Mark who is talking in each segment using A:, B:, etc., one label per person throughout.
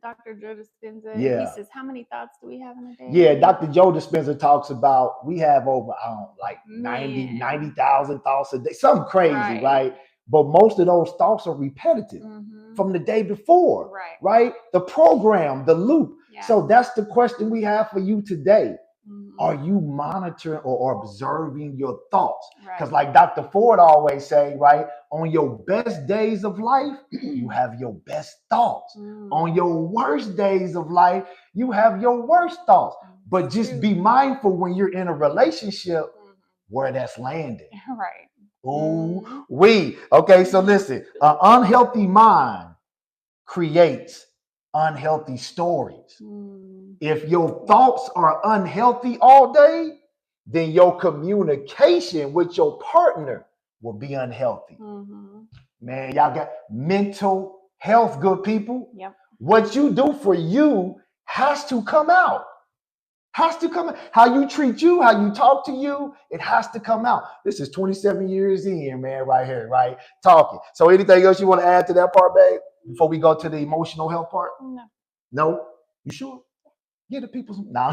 A: Dr. Joe Dispenza? He
B: Yeah.
A: says, how many thoughts do we have in a day?
B: Yeah, Dr. Joe Dispenza talks about we have over, I don't know, like
A: Man.
B: 90,000 thoughts a day, something crazy,
A: Right.
B: right? But most of those thoughts are repetitive from the day before,
A: Right.
B: right? The program, the loop.
A: Yeah.
B: So that's the question we have for you today.
A: Mhm.
B: Are you monitoring or observing your thoughts?
A: Right.
B: Because like Dr. Ford always say, right, on your best days of life, you have your best thoughts. On your worst days of life, you have your worst thoughts. But just be mindful when you're in a relationship where that's landing.
A: Right.
B: Ooh, okay, so listen, an unhealthy mind creates unhealthy stories. If your thoughts are unhealthy all day, then your communication with your partner will be unhealthy. Man, y'all got mental health, good people.
A: Yep.
B: What you do for you has to come out. Has to come out. How you treat you, how you talk to you, it has to come out. This is 27 years in, man, right here, right? Talking. So anything else you want to add to that part, babe, before we go to the emotional health part?
A: No.
B: No? You sure? Get the people some. No.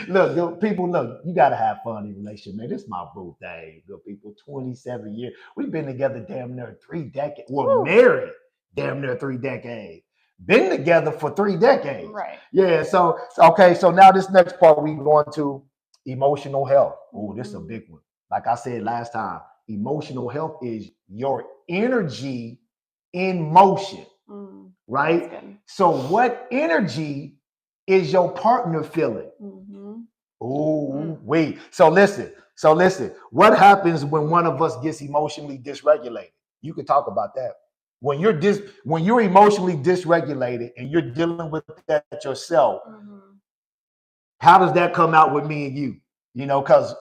B: Look, good people, look, you got to have fun in a relationship, man. This is my boo thing, good people. 27 years. We've been together damn near 3 decades. We're married damn near 3 decades. Been together for 3 decades.
A: Right.
B: Yeah, so okay, so now this next part we going to emotional health. Oh, this is a big one. Like I said last time, emotional health is your energy in motion, right? So what energy is your partner feeling? Oh, wait. So listen. What happens when one of us gets emotionally dysregulated? You could talk about that. When you're emotionally dysregulated and you're dealing with that yourself, how does that come out with me and you? You know, because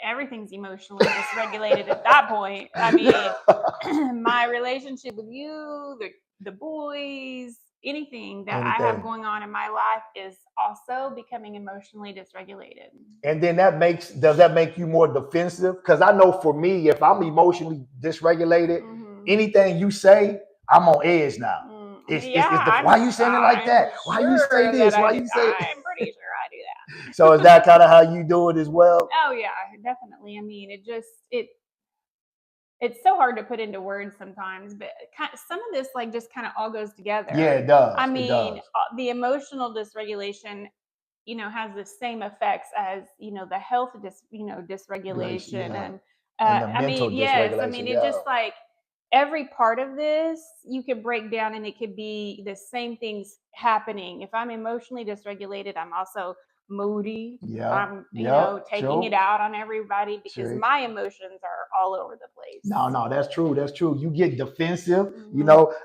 A: everything's emotionally dysregulated at that point. I mean, my relationship with you, the boys, anything that I have going on in my life is also becoming emotionally dysregulated.
B: And then does that make you more defensive? Because I know for me, if I'm emotionally dysregulated, anything you say, I'm on edge now. Why are you saying it like that? Why you say this? Why you say?
A: I'm pretty sure I do that.
B: So is that kind of how you do it as well?
A: Oh yeah, definitely. I mean, it's so hard to put into words sometimes, but some of this like just kind of all goes together.
B: Yeah, it does.
A: I mean, the emotional dysregulation, has the same effects as, the health dysregulation and
B: the
A: I mean, yes, I mean, it just like every part of this you could break down and it could be the same things happening. If I'm emotionally dysregulated, I'm also moody. I'm, taking it out on everybody because my emotions are all over the place.
B: No, that's true. That's true. You get defensive.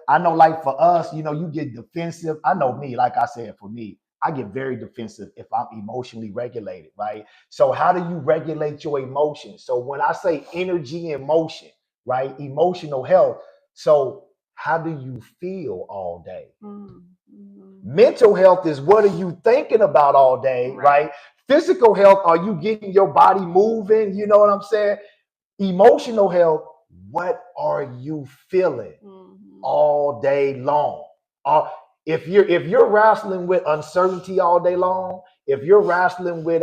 B: I know like for us, you get defensive. I know me, like I said, for me, I get very defensive if I'm emotionally regulated, right? So how do you regulate your emotions? So when I say energy and motion, right? Emotional health. So how do you feel all day? Mental health is what are you thinking about all day, right? Physical health, are you getting your body moving? You know what I'm saying? Emotional health, what are you feeling all day long? If you're wrestling with uncertainty all day long, if you're wrestling with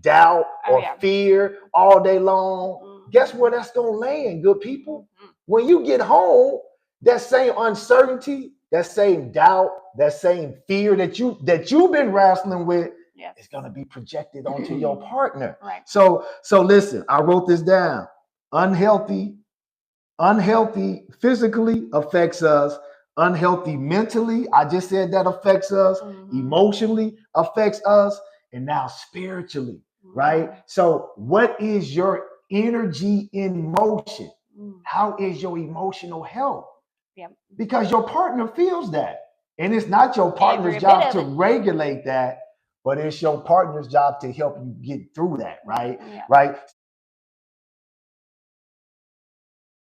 B: doubt or fear all day long, guess where that's gonna land, good people? When you get home, that same uncertainty, that same doubt, that same fear that you've been wrestling with, it's gonna be projected onto your partner.
A: Right.
B: So listen, I wrote this down. Unhealthy physically affects us. Unhealthy mentally, I just said that affects us. Emotionally affects us, and now spiritually, right? So what is your energy in motion? How is your emotional health? Because your partner feels that. And it's not your partner's job to regulate that, but it's your partner's job to help you get through that, right?
A: Yeah.
B: Right?